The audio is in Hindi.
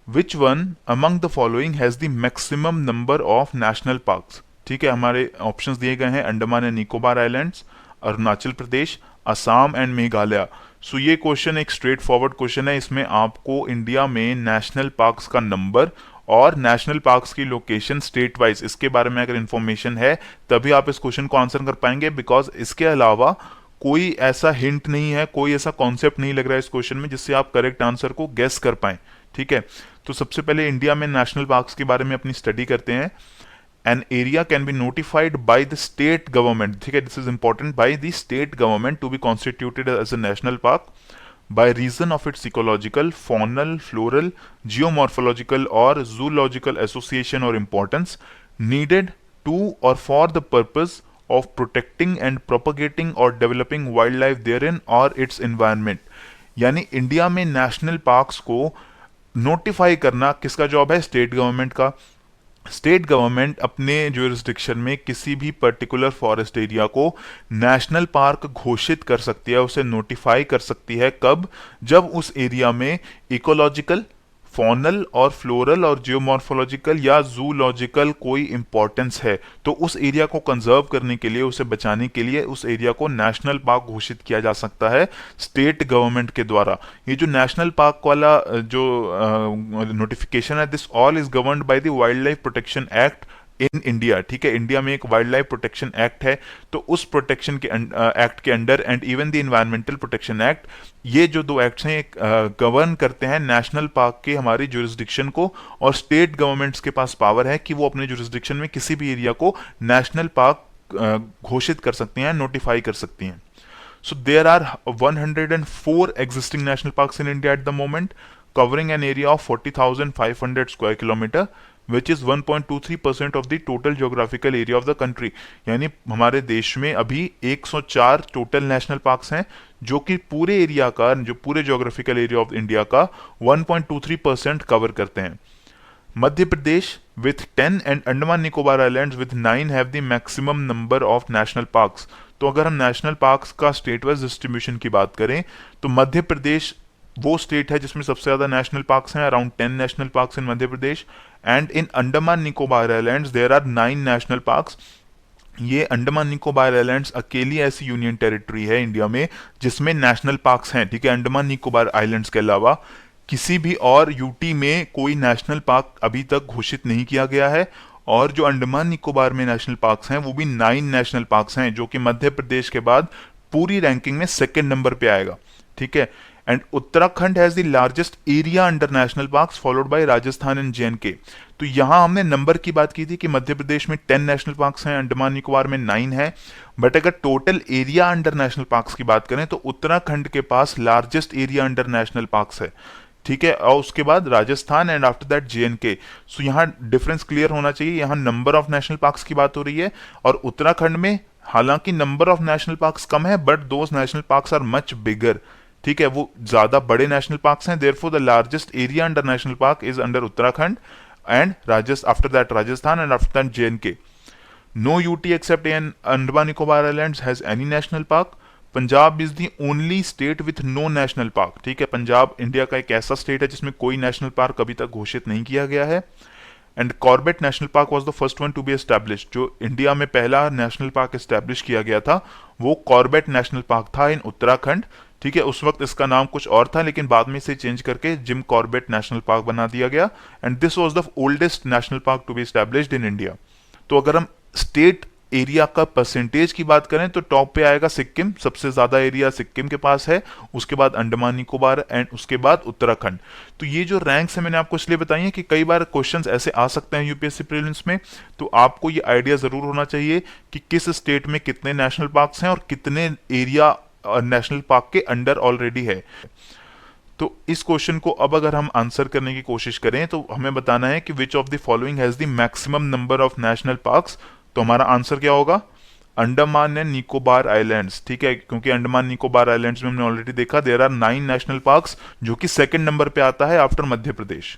Which one among the following has the maximum number of national parks. ठीक है, हमारे ऑप्शंस दिए गए हैं Andaman and Nicobar islands, Arunachal Pradesh, Assam and Meghalaya. So ये क्वेश्चन एक स्ट्रेट फॉरवर्ड क्वेश्चन है, इसमें आपको इंडिया में नेशनल पार्क्स का नंबर और नेशनल पार्क्स की लोकेशन स्टेट वाइज इसके बारे में अगर इन्फॉर्मेशन है तभी आप इस क्वेश्चन को आंसर कर पाएंगे, बिकॉज इसके अलावा कोई ऐसा हिंट नहीं है, कोई ऐसा कॉन्सेप्ट नहीं लग रहा है इस क्वेश्चन में जिससे आप करेक्ट आंसर को गेस कर पाएं। ठीक है, तो सबसे पहले इंडिया में नेशनल पार्क्स के बारे में अपनी स्टडी करते हैं। An area can be notified by the state government, ठीक है, this is important, by the state government to be constituted as a national park by reason of its ecological, faunal, floral, geomorphological or zoological association or importance needed to or for the purpose of protecting and propagating or developing wildlife therein or its environment। यानी इंडिया में नेशनल पार्क्स को नोटिफाई करना किसका जॉब है? स्टेट गवर्नमेंट का। स्टेट गवर्नमेंट अपने ज्यूरिसडिक्शन में किसी भी पर्टिकुलर फॉरेस्ट एरिया को नेशनल पार्क घोषित कर सकती है, उसे नोटिफाई कर सकती है। कब? जब उस एरिया में इकोलॉजिकल, फॉनल और फ्लोरल और जियोमॉर्फोलॉजिकल या जूलॉजिकल कोई इंपॉर्टेंस है, तो उस एरिया को कंजर्व करने के लिए, उसे बचाने के लिए उस एरिया को नेशनल पार्क घोषित किया जा सकता है स्टेट गवर्नमेंट के द्वारा। ये जो नेशनल पार्क वाला जो नोटिफिकेशन है, this all is governed by the wild life protection act in India. ठीक है, इंडिया में एक वाइल्ड लाइफ प्रोटेक्शन एक्ट है, तो उस प्रोटेक्शन के एक्ट के under and even the environmental protection act, ये जो दो एक्ट्स हैं गवर्न करते हैं नेशनल पार्क के हमारी जुरिस्डिक्शन को, और स्टेट गवर्नमेंट्स के पास पावर है कि वो अपने जुरिस्डिक्शन में किसी भी एरिया को नेशनल पार्क घोषित कर सकती हैं, नोटिफाई कर सकती हैं। So there are 104 existing national parks in India at the moment, covering an area of 40,500 square kilometer, which is 1.23% of the total geographical area of the country। यानी हमारे देश में अभी 104 टोटल नेशनल पार्क्स हैं जो कि पूरे एरिया का, जो पूरे ज्योग्राफिकल एरिया ऑफ इंडिया का 1.23% कवर करते हैं। Madhya Pradesh with 10 and Andaman Nicobar islands with 9 have the maximum number of national parks। तो अगर हम नेशनल पार्क्स का स्टेट वाइज डिस्ट्रीब्यूशन की बात करें तो मध्य प्रदेश वो स्टेट है जिसमें सबसे ज्यादा नेशनल पार्क्स हैं, around 10 national parks in Madhya Pradesh. And in Andaman Nicobar islands there are 9 national parks. ये अंडमान निकोबार आइलैंड्स अकेली ऐसी यूनियन टेरिटरी है इंडिया में जिसमें नेशनल पार्क्स हैं। ठीक है, अंडमान निकोबार आइलैंड्स के अलावा किसी भी और यूटी में कोई नेशनल पार्क अभी तक घोषित नहीं किया गया है, और जो अंडमान निकोबार में नेशनल पार्क्स हैं वो भी 9 नेशनल पार्क्स हैं, जो कि मध्य प्रदेश के बाद पूरी रैंकिंग में सेकंड नंबर पे आएगा। ठीक है, and Uttarakhand has the largest area under national parks followed by Rajasthan and JNK. तो यहां हमने नंबर की बात की थी कि मध्य प्रदेश में 10 नेशनल पार्क्स हैं, अंडमान निकोबार में 9 है, बट अगर total area under national parks की बात करें तो उत्तराखंड के पास largest area under national parks है। ठीक है, और उसके बाद Rajasthan and after that J and K. So यहाँ डिफरेंस क्लियर होना चाहिए, यहाँ नंबर ऑफ नेशनल पार्क्स की बात हो रही है, और उत्तराखंड में हालांकि नंबर ऑफ नेशनल पार्क्स कम है but those national parks are much bigger. ठीक है, वो ज्यादा बड़े नेशनल पार्क्स हैं, therefore the largest area under national park is under Uttarakhand and after that Rajasthan and after that J and K. No UT except an Andaman Nicobar islands has any national park. Punjab is the only state with no national park. ठीक है, पंजाब इंडिया का एक ऐसा स्टेट है जिसमें कोई नेशनल पार्क अभी तक घोषित नहीं किया गया है। And Corbett national park was the first one two be established. जो इंडिया में पहला नेशनल पार्क एस्टैब्लिश किया गया था वो कॉर्बेट नेशनल पार्क था इन उत्तराखंड। ठीक है, उस वक्त इसका नाम कुछ और था लेकिन बाद में इसे चेंज करके जिम कॉर्बेट नेशनल पार्क बना दिया गया, and this was the oldest national park to be established in India. तो अगर हम स्टेट एरिया का परसेंटेज की बात करें तो टॉप पे आएगा सिक्किम, सबसे ज्यादा एरिया सिक्किम के पास है, उसके बाद अंडमान निकोबार एंड उसके बाद उत्तराखंड। तो ये जो रैंक्स है मैंने आपको इसलिए बताई है कि कई बार क्वेश्चंस ऐसे आ सकते हैं यूपीएससी प्रीलिम्स में, तो आपको ये आइडिया जरूर होना चाहिए कि किस स्टेट में कितने नेशनल पार्क्स हैं और कितने एरिया नेशनल पार्क के अंडर ऑलरेडी है। तो इस क्वेश्चन को अब अगर हम आंसर करने की कोशिश करें तो हमें बताना है कि which of the following has the maximum number of national parks. तो हमारा आंसर क्या होगा? Andaman and Nicobar islands. ठीक है, क्योंकि अंडमान निकोबार आइलैंड्स में हमने ऑलरेडी देखा देयर आर 9 नेशनल पार्क्स, जो कि सेकंड नंबर पे आता है आफ्टर मध्य प्रदेश।